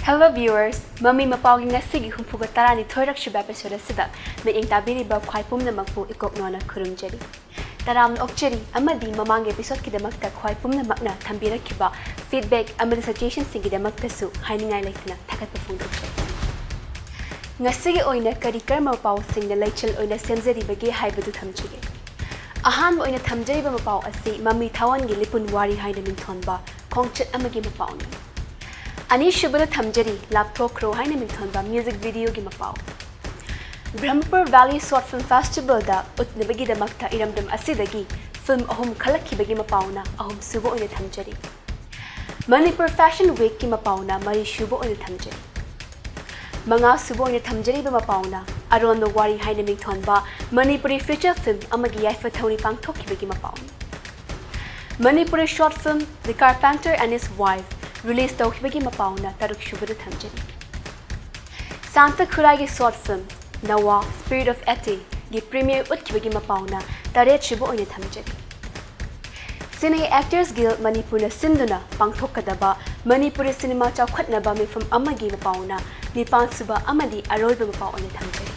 Hello viewers, Mami Mapao gi ngasigi humpuga tarani thoirak shiba episode sida me ing tabiri ba khwai pumna makpu ikok nona khurumjari. Taram okcheri amadi mamang episode ki damakta khwai pumna makna thambira kiba feedback amadi suggestions singi damakta su hainingai leitna thakat pufungdokche. Ngasigi oina kari karma pau singna leichel oina semjeri bagi haibadu thamchige. Ahan oina thamjari ba mapau asi Mami Thawan gi lipun wari haina minthonba khongchet amagi mapau ni. Ani shubana thamjari laptop kro haina minthonba music video gi mapau. Manipur Valley Short Film Festival da utnabagi damakta iramdam asidagi film ahum khalakhi bagi mapauna ahum subo oina thamjari. Manipur Fashion Week ki mapauna mari shubo oina thamjari. Manga subo oina thamjari ba mapauna aron no wari haina minthonba Manipuri feature film amagi yaifa thoni pangthokhi bagi mapauna. Manipuri short film The Carpenter and His Wife released taukhibagi mapauna taruk shubada thamjari. Santa Khurai gi short film Nawa Spirit of Ete gi premiere utkibagi mapauna taret shubo oina thamjari. Cine Actors Guild Manipur na sinduna pangthokadaba Manipuri cinema chawkhatnaba mifam amagi mapauna nipan suba amadi aroiba mapau oina thamjari.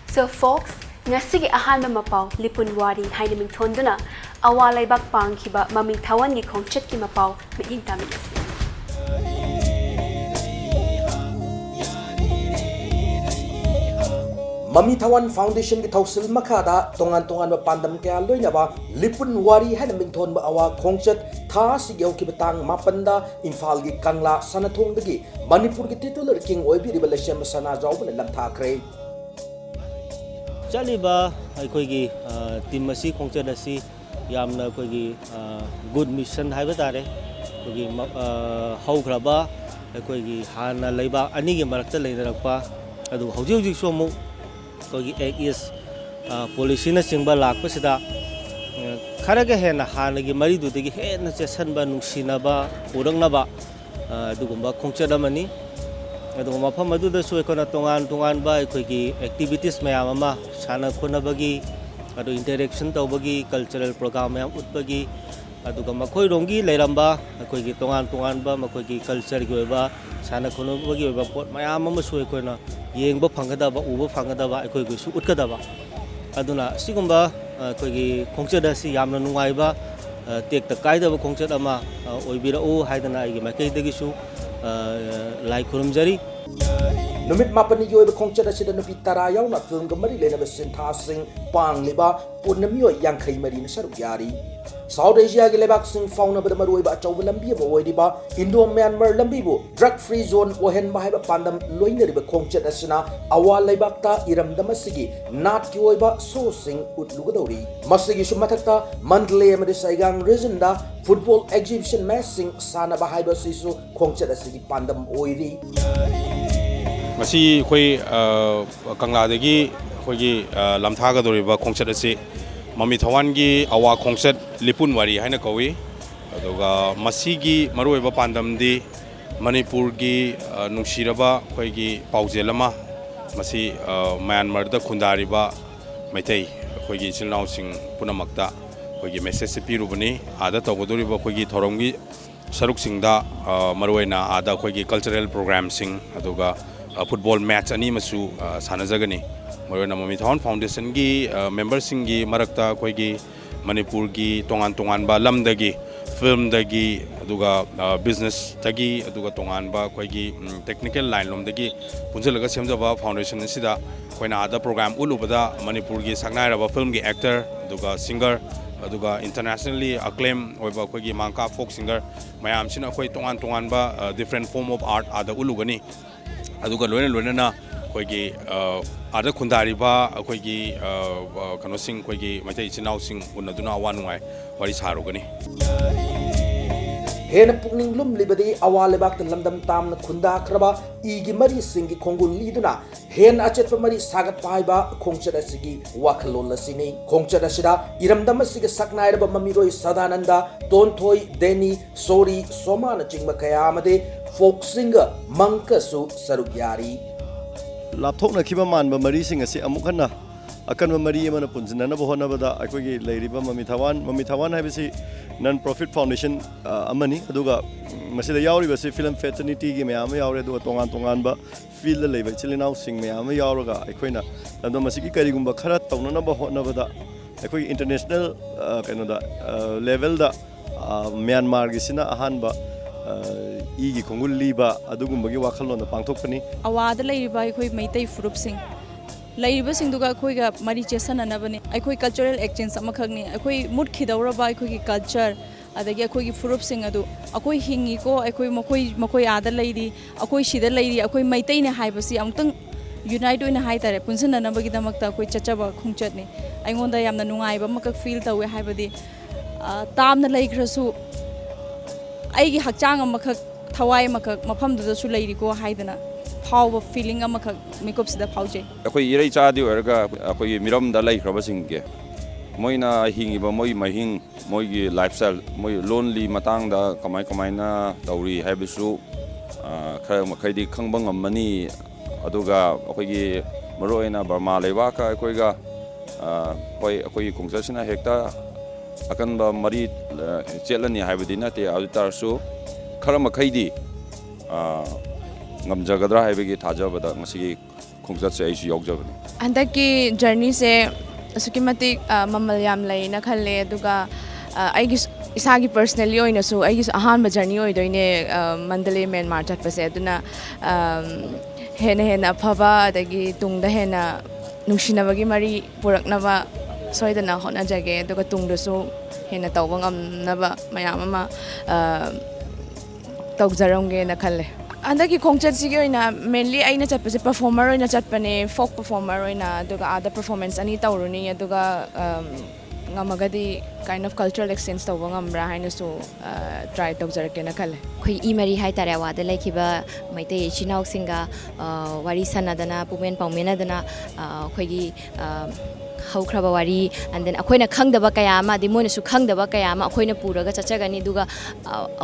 So folks, ngasigi ahanba mapau lipun wari haina minthonduna awa laibak pangkhiba Mami Thawan gi khongchet ki mapau meing taminasi. Mami Thawan Foundation ki thausil makhada tongan pandam kaya loinaba lipun wari haina minthonba awa khongchet tha sigeu ki batang mapanda Imphal gi Kangla sanathong dagi Manipur gi titular king oibiriba leshem sana jawbana lamthakre. Chaliba aikoigi team asi khongchet asi yamna aikoigi good mission haiba tare aikoigi haugraba aikoigi hana leiba ani gi marakta leidarakpa adu hauji so mu aikoigi is policy na singba lakpa sida kharaga hena hana gi mari du degi hena chesanba nungsinaba urangnaba adugumba khongchet amani adugumba pham aduda so ekona tongan ba aikoigi activities mayam ama sana khonabagi adu interaction tawbagi cultural program mayam utbagi aduga makhoi rongi leiramba akoigi tongan ba makoigi culture gi oiba sana khonobagi oiba pot mayam ama so ekona yengba phangada uba phangada akoigi su utkada aduna sigumba akoigi khongchada si yamna nungaiba tek ta kaida ba khongchada ama oibira o haidana igi makai dagi su lai khurumjari Numit mapani yoy khongchet asida nupi tara yauna film gamari lena besin tha sing pang liba punamiyo yangkhai mari na saruk yari South Asia gi lebak sing fauna ba maroi ba chawba lambi ba oidiba Indo Myanmar lambi bu drug free zone ohen ba haiba pandam loineri ba khongchet asina awa lebak ta iramdam asigi nat ki oiba so sing utlugadori masigi sumathakta mandle amade saigang region da football exhibition matching sana ba haiba sisu khongchet asigi pandam oiri Masi koi Kangla degi koi lamthaga doriba khongchet asi Mami Thawan gi awa khongchet lipun wari haina kawi aduga masigi maroiba pandam di Manipur gi nungsiraba koi gi paujelama masi Myanmar da khundariba maitai koi gi chilnau sing punamakta koi gi message pirubani ada tawdoriba koi gi thoromgi saruk singda maroina ada koi gi cultural program sing aduga football match ani masu sanajagani marona Mami Thawan Foundation gi member singi marakta koigi Manipur gi tongan ba lam dagi film dagi aduga business dagi aduga tongan ba koigi technical line lom dagi punjalaga semjaba foundation sida koina ada program ulubada Manipur gi sagnai raba film gi actor aduga singer aduga internationally acclaimed oiba koigi mangka folk singer mayam sina koi tongan ba different form of art ada ulugani aduga loina na koigi ada khundariba koigi kano sing koigi maitai chinau sing unaduna wanungai wari sarugani Hena pukning lum libadi awa lebak lamdam tamna khunda khraba igi mari singi khongul liduna hen achet mari sagat paiba khongchet asigi wakhalol lasini khongchet asida iramdam asigi saknai raba mamiroi sadananda tonthoi deni sori somana chingma kaya amade folk singer mankasu sarugyari lapthokna khiba manba mari sing ase amukhana akan mari mana punjana bohona bada akogi leiriba mami thawan haibisi non profit foundation amani aduga masida yauri basi film fraternity gi mayam yaure aduga tongan ba field leiba chilinau sing mayam yauraga akoina ando masigi karigumba khara tawnana bohona bada akoi international kainoda level da Myanmar gi sina ahanba igi khongul liba adugumba gi wakhalona pangthokpani awada leiba akhoi meitai furup sing leiba singduga akhoi ga mari chesan anabani akhoi cultural exchange amakhagni akhoi mut khidawraba akhoi gi culture adagi akhoi gi furup sing adu akhoi hingi ko akhoi makoi ada leidi akhoi sida leidi akhoi meitai ne haibasi amtang unite oina hai tare punsan anabagi damakta akhoi chachaba khungchatni aingonda yamna nungaiba makak feel tawe haibadi tamna leikhrasu aigi hakchang amakak thawai makak mafamduda su leiri ko haidana फाव feeling makeup फाउजे अखोई इरई चादी ओरगा अखोई मिरम दा लाइख्रबा सिंगे Moina हिंगिबा मोइ महिंग मोइगी lifestyle मोइ lonely Matang दा कमाइना तौरी हाइबसु खर मखैदी खंगबंग अमनी अदुगा अखोइगी मरोइना Burma लेवा का अखोइगा होय अखोई खुंगससिना हेक्ता अकनबा मरी चेलनी हाइबदी नते अदुतारसु खर मखैदी ngamjagadra haibegi thajabada ngasi khongchat se aisu yaujabani handaki journey se asuki matik mamal yam lai na khalle aduga aigi isagi personally oina su aigi ahan ba journey oi doine mandale Myanmar chatpase aduna hena phaba adagi tungda hena nungsinabagi mari puraknaba soidana hona jage aduga tungda su hena tawbang amnaba mayam ama tawjaramge na khalle अंदर की खोंगचत सिगे ओइना mainly आइना चटपसे performer ओइना चटपने फोक performer ओइना दुगा आदा performance अनि तौरुनी दुगा ngamagadi kind of cultural exchange tawba ngamra hainasu try tawjarake na khale khoi imari hai tare awada laikhiba maitei chinau singa wari sanadana pumen paumena dana khoigi haukraba wari and then akoina khangdaba kaya ma di moina su khangdaba kaya ma akoina puraga chachagani duga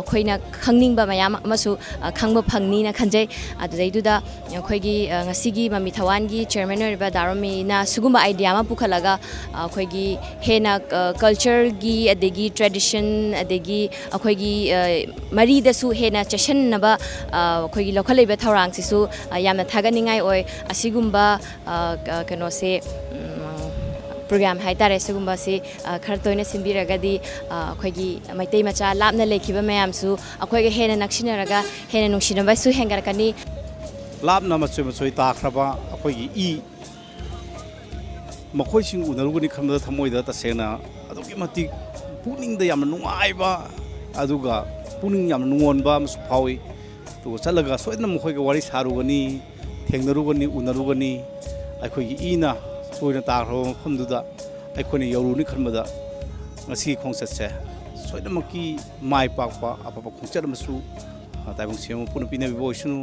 akoina khangningba mayam amasu khangba phangni na khanjai adudai duda akoigi ngasigi mami thawan gi chairman oriba darami na sugumba idea ma pukhalaga akoigi hena culture gi adegi tradition adegi akoigi mari da su hena chashan naba akoigi lokhalaiba thorang sisu yamna thaganingai oi asigumba kano se program hai tare segumba se khar toina simbiragadi akhoi maitai macha lapna lekhiba mayam su akhoi ge hena naksinaraga hena nungsinaba su hengarakani lapna machui takraba akhoi gi i makhoi sing unarugani khamda thamoida tasena adugi mati puning da yamna nungaiba aduga puning yamna nungonba masu phawi to chalaga soidna makhoi ge wari sarugani thengnarugani unarugani akhoi gi ina soina takhro mafamduda akhoni yauruni khanbada ngasi khongchatse soidamaki mai pakpa apapa khongchat masu taibong siam puna pina bi boisunu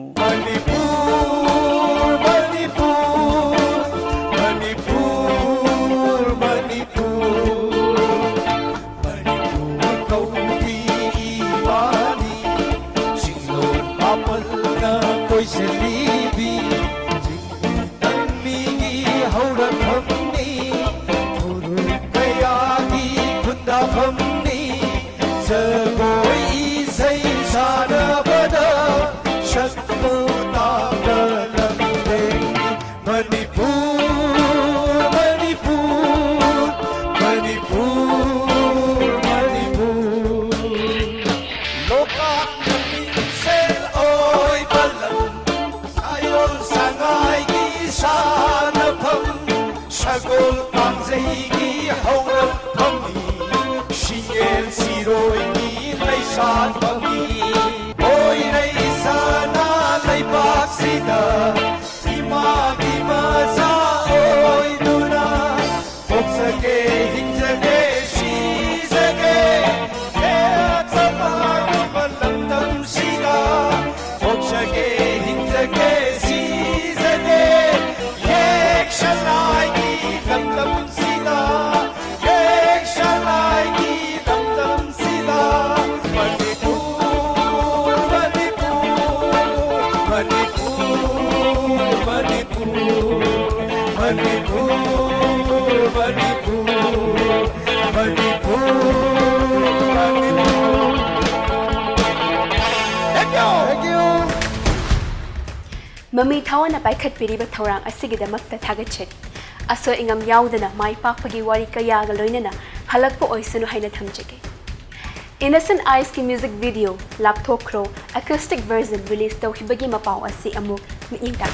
Mami Thawana paikhatpiriba thorang asigidamakta thagachari. Asoi ingam yaudana mai pakpagi wari kayaga loinana halakpa oisanu haina thamjage. Innocent Eyes ki music video Laptop Crow acoustic version release tawhibagi Mapao asi amuk miingta.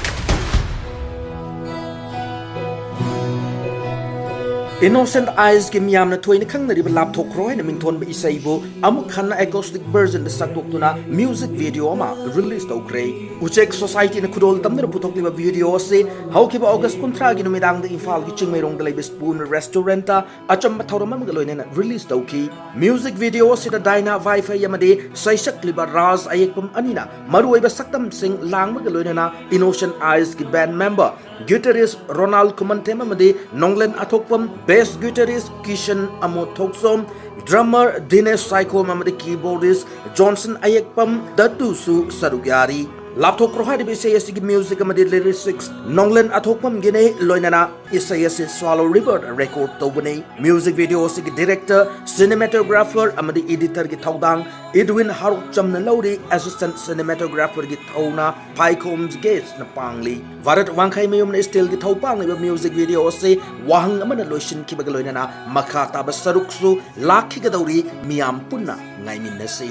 Innocent Eyes ki miyamna thoina khangnariba laptop crow na mingthon ba isaibu amuk khanna acoustic version da sakdoktuna music video ma release tawkre Uchek Society na khudol tamna puthokliba video ase haukiba August 13 gi numidang da Imphal gi chingmairong da leibe spoon restaurant ta acham thauramam ga loina release tawki music video ase da Daina Wi-Fi yamade saisak liba Raz ayekpam anina maruiba saktam sing langba ga loina Innocent Eyes ki band member guitarist Ronald Kumantem amade Nonglen Athokpam bass guitarist Kishan Amotoksom, drummer Dinesh Saiko Mamadi keyboardist Johnson Ayekpam Datusu Sarugyari. Laptop Rohadi Bisayasi music amadi lyrics Nonglen Athokpam Gine Loinana Isayasi Swallow River record Tobane music video sig director cinematographer amadi editor gi Thaudang Edwin Haruk Chamna Lodi assistant cinematographer gi Thauna Paicoms Gates na Pangli Varat Wangkai Mayum na still gi Thaupang na music video se wahang amana loishin ki bagaloinana makata basaruksu lakhi gadauri miyam punna ngaimin nasi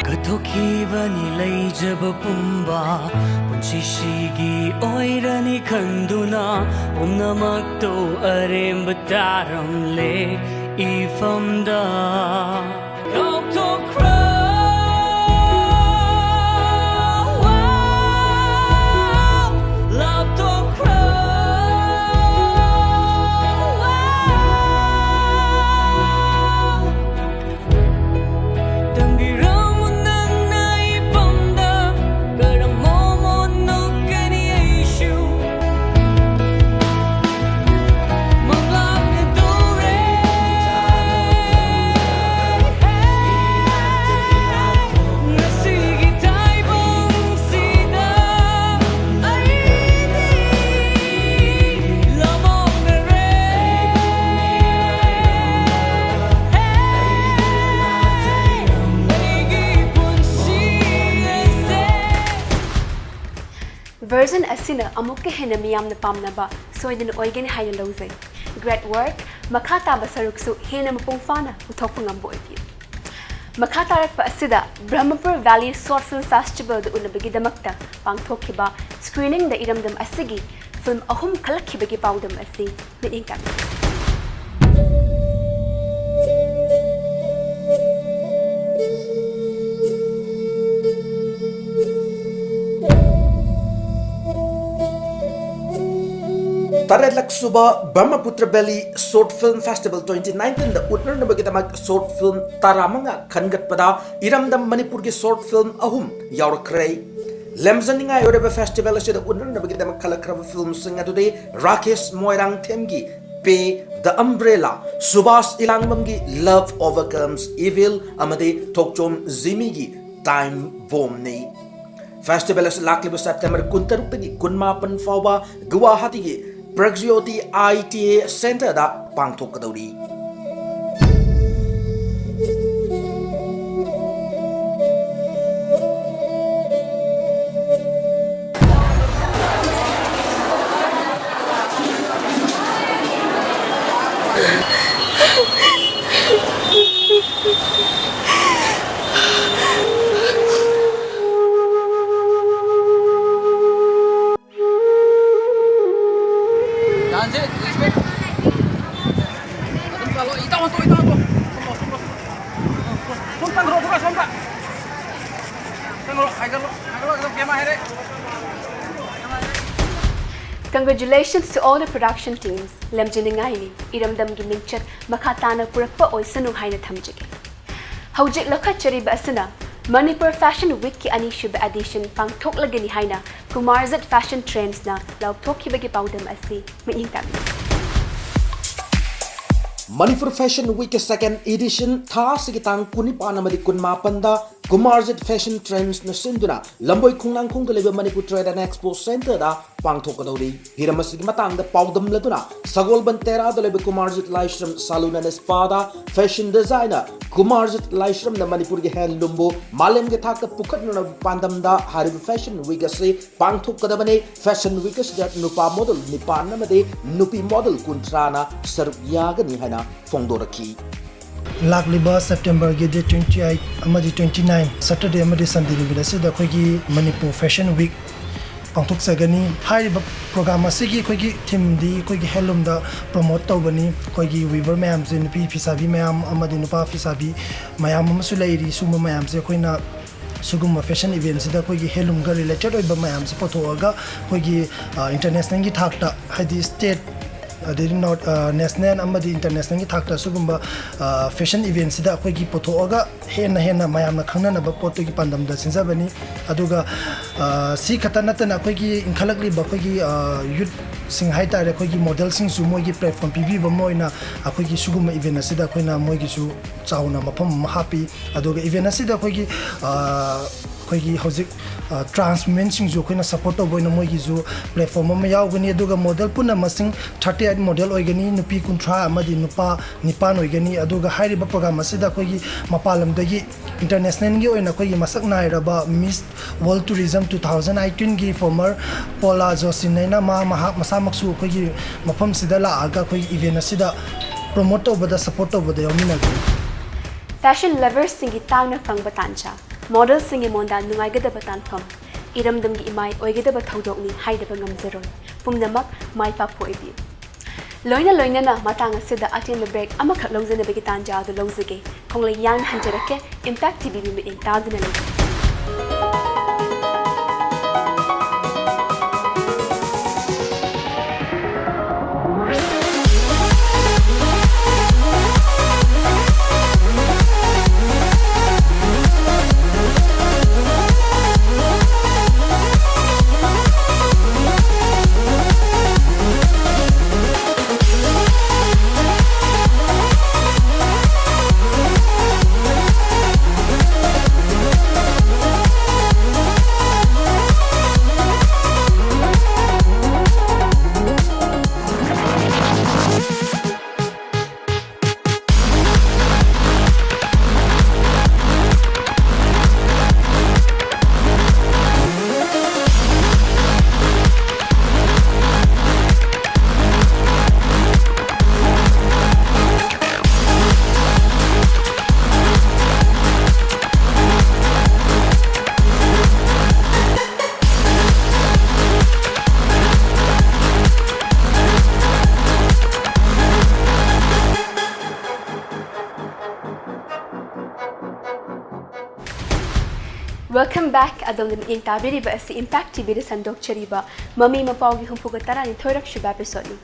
Katokibani leijaba pumba Punchishigi oirani khanduna Umnamakto aremba taram le ifamda Laptop Crow Laptop Crow Version asina amukke hena miyam na pamnaba soidin oigen haina lozai. Great work makata basaruksu hena mapungfana uthokpangambo oipi. Makata rakpa asida Brahmapur Valley Short Film Festival da unabagidamakta pangthokhiba screening da iramdam asigi film ahum khalakhibagi pawdam asi midingkam. Taretlak suba Brahmaputra Valley Short Film Festival 2019 da utnar na bagidamak short film taramanga khangatpada iramdam Manipur ki short film ahum yaurakre lemzaninga yoreba festival asida utnar na bagidamak kalakrava film sing adude Rakesh Moirang Themgi Pe The Umbrella Subhas Ilangmamgi Love Overcomes Evil amade Tokchom Zimigi Time Bomni Festival as lakliba September 13 tagi 18 fawa Guwahati gi Pragyoti ITA Center da pangthokadauri Congratulations to all the production teams. Lemjiningaini iramdam gi mingchat makhatana purakpa oisanu haina thamjige. Hawjik lakhachari ba asana Manipur Fashion Week ki anishuba edition pangthoklagani haina Kumarzat Fashion Trends na lauthokhibagi pawdam asi miingtam. Manipur Fashion Week second edition tha sigitang kunipan amadi kunmapanda Kumarjit Fashion Trends na sinduna lamboi khungnang khung leba Manipur Trade and Expo Center da pangthokadori hiramasi matang da paudam laduna sagol bantera da leba Kumarjit Laishram Saluna na spada fashion designer Kumarjit Laishram na Manipur ge handloom bo malem ge thak pukhatna pandam da harib fashion week ase pangthokadabane fashion week da nupa model nipan na made nupi model kuntrana sarv yagani hana fongdoraki लाखलिबा सितंबर के day 28 अमदी 29 Saturday अमदी Sunday निमित असिदा खोगी Manipur fashion week पांथोक सगनी हाइब प्रोग्राम असिगी खोगी थीम दी खोगी हेलुम दा प्रमोट तौबनी खोगी वीवर मैम से नुपी फिसाबी मैम अमदी नुपा फिसाबी मैम अमसु लेरी सुम मैम से खोइना सुगुम फैशन इवेंट सिदा खोगी हेलुम गा रिलेटेड ओइबा मैम से पोथोगा खोगी इंटरनेशनल की थाकता हाइदी स्टेट नॉट नेशनल अमदी इंटरनेशनल की थाकता सुगुम्बा फैशन इवेंट सिदा अखोगी पोथोगा हेना हेना मयामना खंगननबा पोतो की पांदम दा सिंजाबनी अदुगा सी खता नतना अखोगी इंखलकलिबा अखोगी यूथ सिंग हाइतारे अखोगी मॉडल सिंग सु मोगी प्लेटफॉर्म पीबीबा मोइना अखोगी सुगुम इवेंट सिदा अखोइना मोगी सु चाउना मफम महापी अदुगा इवेंट सिदा अखोगी अखोगी हौजिक ट्रांसमेंट सिंग जो अखोइना सपोर्ट तौबोइना मोगी सु प्लेटफॉर्म अमा यावगनी अदुगा मॉडल पुना मसिंग 38 मॉडल ओइगनी नुपी कुंथ्रा अमदी नुपा निपान ओइगनी अदुगा हाइरिबा प्रोग्राम असिदा अखोगी मपालमदगी इंटरनेशनल की ओइना अखोगी मसक नाइरबा मिस वर्ल्ड टूरिज्म 2018 की फॉर्मर पोला जोसिनैना मसामक्सु अखोगी मफम सिदा लाआगा अखोगी इवेंट असिदा प्रमोट तौबदा सपोर्ट तौबदा यौमिनागनी फैशन लवर्स सिंगी तांगना फंगबा तांचा मॉडल सिंगी मोंदा नुंगाइगदबा तानफम इरमदमगी इमाई ओइगदबा थौदोकनी हाइदबा ngамजरोय पुमनमक माइ पापो इबि लोइना लोइना मातांग असिदा अटेन ब्रेक अमखक लौजनबगी तांजा दु लौजगे खोंगले यांग हंजरके इम्पैक्ट टीवी में इन तादना ले Welcome back adom nim ing tabiriba asi impact TV de sandok cheriba Mami Mapao gi humpuga tarani thoirak shuba episode ni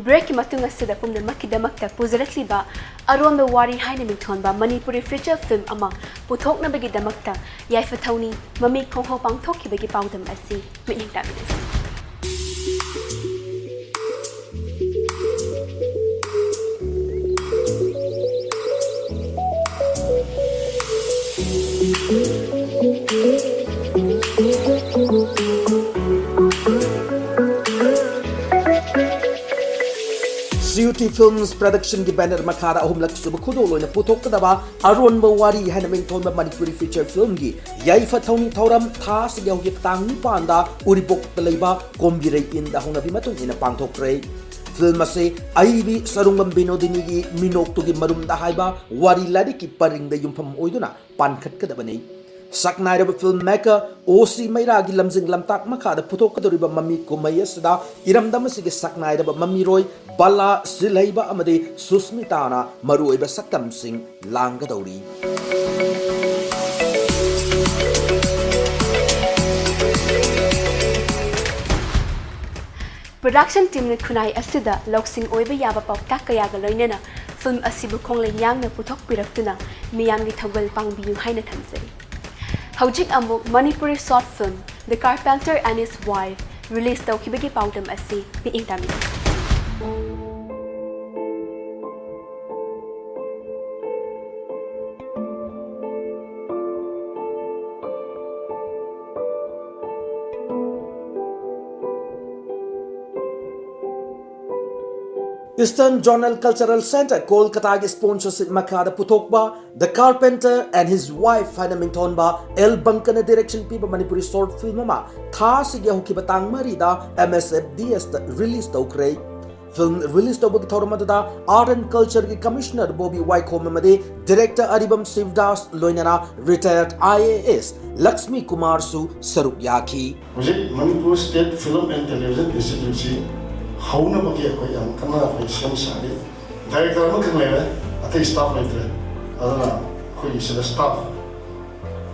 break matunga sida pumna makidamakta puzaratliba aron the wari haina mingthonba Manipuri feature film ama puthokna bagi damakta yaifa thoni Mami khongho pangthokki bagi pawdam asi mi ing tabiri CUT Films Production की banner मखारा अहुमलक सुब खुदो लोइना पुथोकदबा अरोनबा वारी हाना मिंथोनबा Manipuri feature film की याइफा थौनी थौरम थास यौगे तांगनी पांदा उरिपोक तलैबा कोम्बिरै इंदा होनबी मतुंग इना पांथोक्रे फिल्म से आईबी सरुंगम बिनोदिनी की मिनोक्तुगी मरुमदा हाइबा वारी लारी की परिंग द युमफम ओइदुना पानखटकदबने सकनाइरब फिल्म मेकर ओसी मैरागी लमजिंग लमताक मखादा पुथोकदोरिबा मम्मी कुमैयसदा इरमदम सिगे सकनाइरब मम्मी रोय बला सिलैबा अमदे सुस्मिताना मरुइबा सकम Singh लांगदौरी Production team ne khunai asida loksing oiba yaba pawta kayaga loinena film asibu khongle yangna puthok piraktuna miyamgi thawal pangbiyu haina thansari Hojik amuk Manipuri short film The Carpenter and His Wife released tawkibagi pawdam asi bi ingtami Eastern Journal Cultural Center Kolkata gi sponsorship makada puthokba The Carpenter and His Wife haina mingthonba El Bankana direction piba Manipuri short film ama tha sigi hokiba tang marida MSFDS da release tawkre film release tawbagi thormadada Art and Culture gi Commissioner Bobby Wycombe amade Director Aribam Sivdas loinana retired IAS Lakshmi Kumar su saruk yaki Manipur State Film and Television Institute how na bagi ako yang kana ako siyam sari dahil karena kenapa atau staff itu adana kau isi staff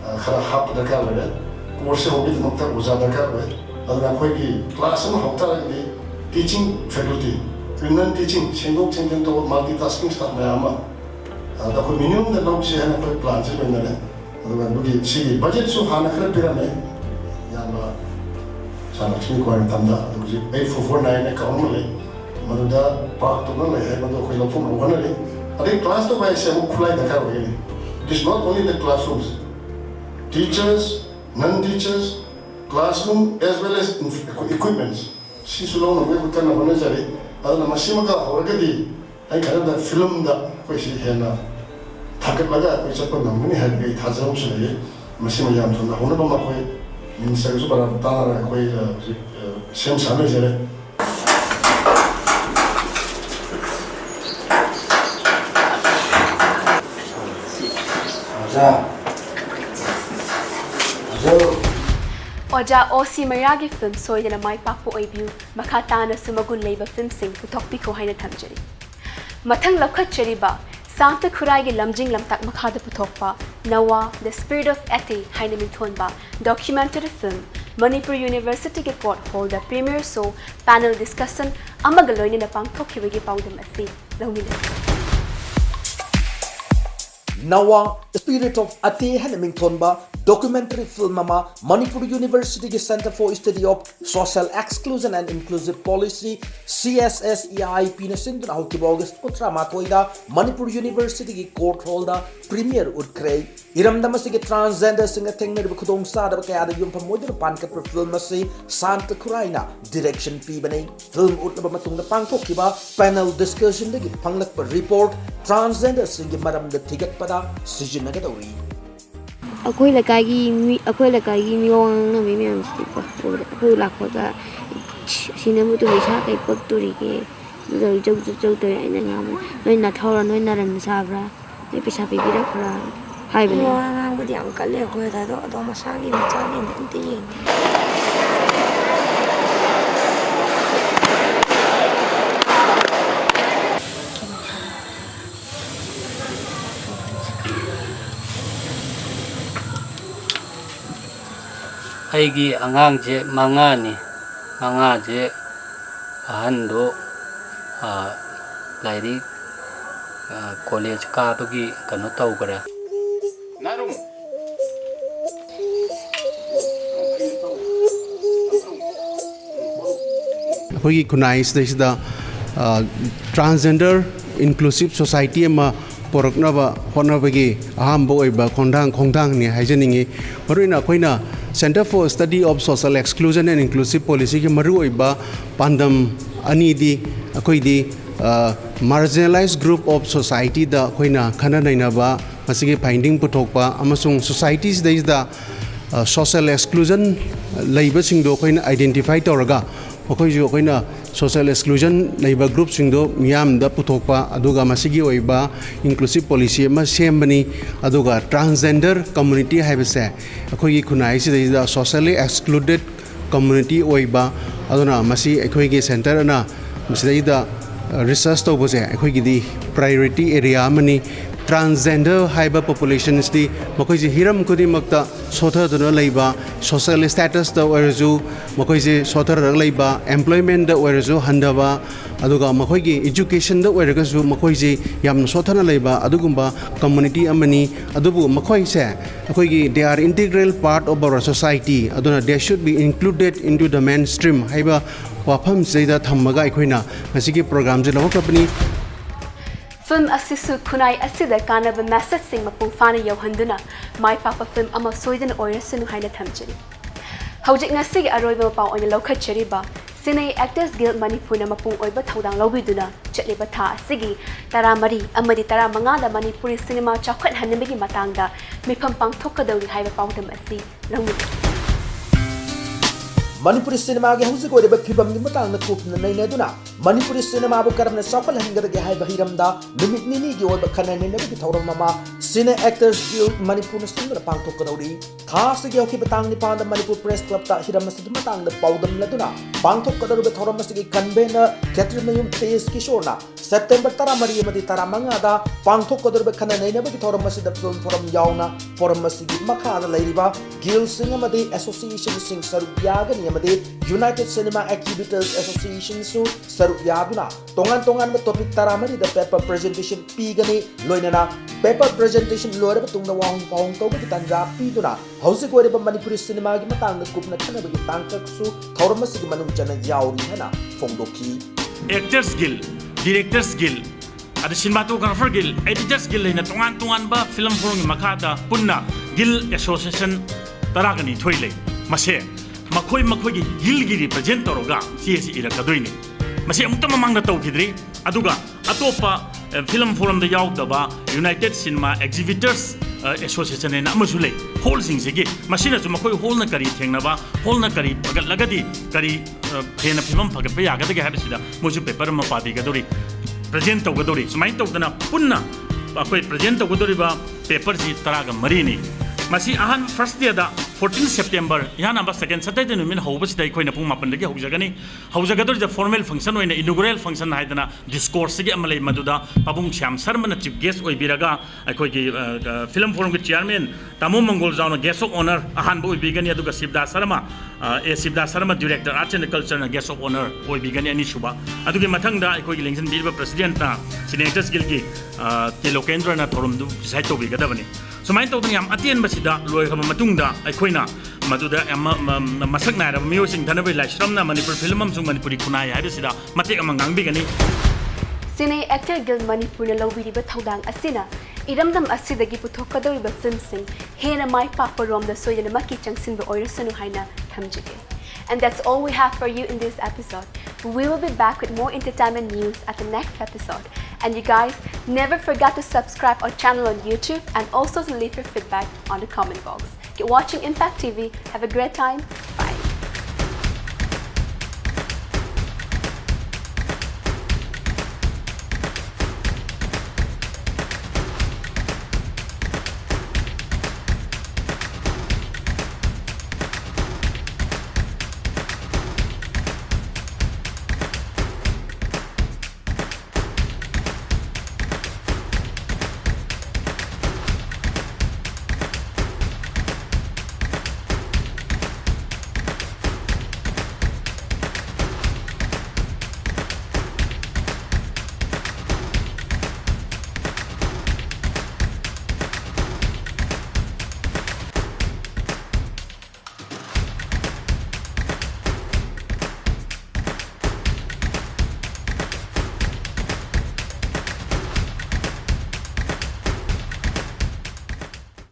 karena hap dekar lagi kursi hobi itu nukta usaha dekar lagi adana kau ki kelas mana hobi lagi teaching faculty kriminal teaching sendok sendok tu multitasking staff macam ada kau minimum dan lalu sih hanya kau plan sih benar adana bagi si budget so hana kerja piramid yang Lakshmi Kumar tanda aduji 8449 account male manuda park to na hai manu khoi lopum rogana le ade class to bai se mu khulai dakar hoye it is not only the classrooms teachers non-teachers classroom as well as equipments si sulo no we kana hona jare adana masima ka horgadi ai kana da film da koi si hena thakat laga koi chappa namni hai gai thajam sule masima yam thona hona ba ma koi Minister itu pada tanah koi siam sana je. Oja Osi Mayagi film soidana mai pakpo oibiu makatana sumagun labor film sing putok piko haina thamjari. Mathang lakhat chariba Santa Kurai gi lamjing lamtak makhada puthokpa Nawa The Spirit of Ate haina mingthonba documentary film Manipur University gi court holder premier show panel discussion amaga loina na pangthokkhibagi pawdam asi lawmina Nawa The Spirit of Ate haina mingthonba documentary film ama Manipur University gi Center for Study of Social Exclusion and Inclusive Policy CSSEIP na sinduna hokiba August 13 da Manipur University gi court holder premier utkre iramdam asigi transgender singa thengner khudong sa da kaya da yum phamoidar pankat film asi Santa Kuraina direction pi bane film utnaba matungda pangthokkiba panel discussion dagi phanglakpa report transgender singi maram da thigat pada sijinaga dawri Aku lagi miong na may miyam stipa. Aku lakota sina mo tu bisa kay pagturi ke. Jog tu ay nangam. Noy na thora noy na ran sabra. Noy pisa pipira kara. Hai bani. Nang budi ang kali aku dah do masagi nanti. Aigi angang je mangani je ahando lairi college ka bagi kano tau kara narum Hogi kunais da transgender inclusive society ma poroknaba honabagi ahambo oiba khongdang ni haijaningi marina koina Center for Study of Social Exclusion and Inclusive Policy ki maru oiba pandam ani di akoi di marginalized group of society da koina khana naina ba masigi finding puthokpa amasung societies da is da social exclusion leiba singdo koina identify toraga okoi jo koina social exclusion leiba group singdo miyam da puthokpa aduga masigi oiba inclusive policy ma sembani aduga transgender community haibase akoi gi khunai si da socially excluded community oiba aduna masi akoi gi center na masi da research to bose akoi gi di priority area mani transgender haiba population is the makoi ji hiram kudi makta sotha duna leiba social status da orju makoi ji sotha rang leiba employment da orju handaba aduga makoi gi education da orga su makoi ji yam sotha na leiba adugumba community amani adubu makoi se makoi gi they are integral part of our society aduna they should be included into the mainstream haiba wafam zeida thammaga aikoina masigi program je law company Film asisu kunai asida kanaba message sing mapung fana yohanduna mai papa film ama soidan oirasunu haina thamjari. Haujik ngasigi aroiba mapao oina lokha chariba Cine Actors Guild Manipur na mapung oiba thaudang lobiduna chatliba tha asigi taramari amadi taramanga da Manipuri cinema chakhat hanbegi matangda mifam pangthokadawi haiba pawdam asi langmu Manipuri cinema ge hausi ko de phibam ni matang na kup na nei duna Manipuri cinema bu karam na sakal hangada ge hai bahiram da limit ni gi oiba khana ne ne bi thauram mama Cine Actors Guild Manipur na singra pangthok kadawri khas ge okhi batang ni panda Manipur Press Club ta hiram masjid matang da pawdam la duna pangthok kadaru be thauram masjid convener Catherine Mayum Tes Kishorna September taramari amadi taramanga da pangthok kadaru be khana nei ne bi thauram masjid da film forum yauna forum masjid makha da leiriba Guild sing amadi association sing saru yaga ni amadi United Cinema Exhibitors Association su saru yaduna tongan topic taramari da paper presentation pigani loinana paper presentation lore ba tungna wang pawng to bi tanja piduna hausi ko ba Manipuri cinema gi matang na kupna khana bi tangkak su thauram masjid manung chana yauri hana fongdoki Actors Guild Directors Guild ada Cinematographer Guild Editors Guild ina tongan ba film forum makata punna Guild Association taragani thoile mase makoi gi Guild gi represent toroga CSE ira kadoini mase amta mamang na tawkidri aduga atopa film forum da yaudaba United Cinema Exhibitors Association ina amasule hall sing sigi masina su makoi hall na kari thengnaba hall na kari pagat lagadi kari phena film pagat pa yaga da habisida moju paper ma padi gadori present tawgadori sumai tawdana punna akoi present tawgadori ba paper ji taraga marini masi ahan first day da 14 September yana ba second Saturday no min hobasi dai khoina pung mapan dagi haujagador the formal function oina inaugural function haidana discourse gi amalai maduda pabung syam sarmana chief guest oi biraga akhoi gi film forum gi chairman tamu mongol jauna guest of honor ahan bo bigani aduga sibda sarma director arts and culture na guest of honor oi bigani ani suba adugi mathangda akhoi gi election birba president na senators gilgi tilokendra na thorum du sai to bigadabani sumai to yam atien basida loi khama matungda akhoi na maduda masak na mio sing thanabai laishram na Manipur film amsung Manipuri kunai haibisida matek amangang bigani Cine Actor Guild Manipur na lawbiriba thaudang asina iramdam asidagi puthokadoriba film sing hena mai papa rom da soyana maki changsinba oirasanu haina thamjige. And that's all we have for you in this episode. We will be back with more entertainment news at the next episode. And you guys, never forget to subscribe our channel on YouTube and also to leave your feedback on the comment box. Keep watching Impact TV. Have a great time. Bye.